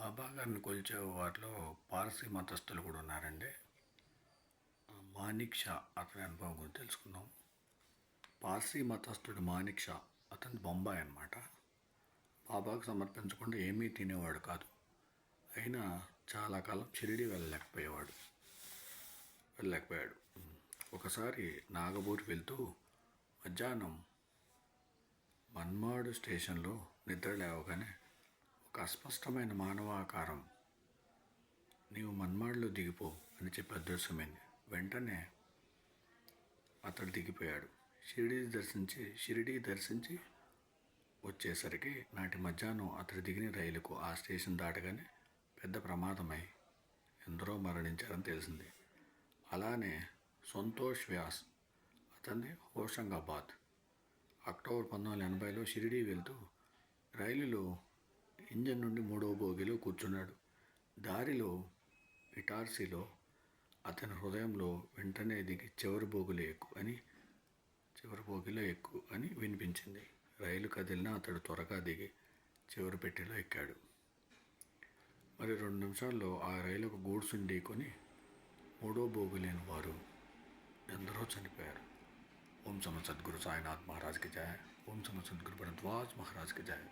బాబా గారిని కొలిచే వారిలో పారసీ మతస్థులు కూడా ఉన్నారండి. మానిక్ షా అతని అనుభవం గురించి తెలుసుకుందాం. పార్సీ మతస్థుడు మానిక్ షా, అతని బొంబాయి అన్నమాట. బాబాకు సమర్పించకుండా ఏమీ తినేవాడు కాదు. అయినా చాలా కాలం షిరిడి వెళ్ళలేకపోయాడు. ఒకసారి నాగపూర్ వెళ్తూ మధ్యాహ్నం మన్మాడు స్టేషన్లో నిద్ర లేవగానే ఒక అస్పష్టమైన మానవాకారం నీవు మన్మాడ్లో దిగిపో అని చెప్పి అదృశ్యమైంది. వెంటనే అతడు దిగిపోయాడు. షిరిడీ దర్శించి వచ్చేసరికి నాటి మధ్యాహ్నం అతడు దిగిన రైలుకు ఆ స్టేషన్ దాటగానే పెద్ద ప్రమాదమై ఎందరో మరణించారని తెలిసింది. అలానే సంతోష్ వ్యాస్, అతన్ని హోషంగాబాద్, అక్టోబర్ 1980లో షిరిడీ వెళ్తూ రైలులో ఇంజన్ నుండి 3వ బోగిలో కూర్చున్నాడు. దారిలో ఇటార్సీలో అతని హృదయంలో వెంటనే దిగి చివరి బోగిలో ఎక్కు అని వినిపించింది. రైలు కదిలినా అతడు త్వరగా దిగి చివరి పెట్టెలో ఎక్కాడు. మరి 2 నిమిషాల్లో ఆ రైలుకు గూడ్స్ ఢీకొని 3వ బోగి లేని వారు ఎందరో చనిపోయారు. ఓం సమర్థ్ సద్గురు సాయినాథ్ మహారాజ్ కి జయ. ఓం సమర్థ్ సద్గురు భరద్వాజ్ మహారాజ్ కి జయ.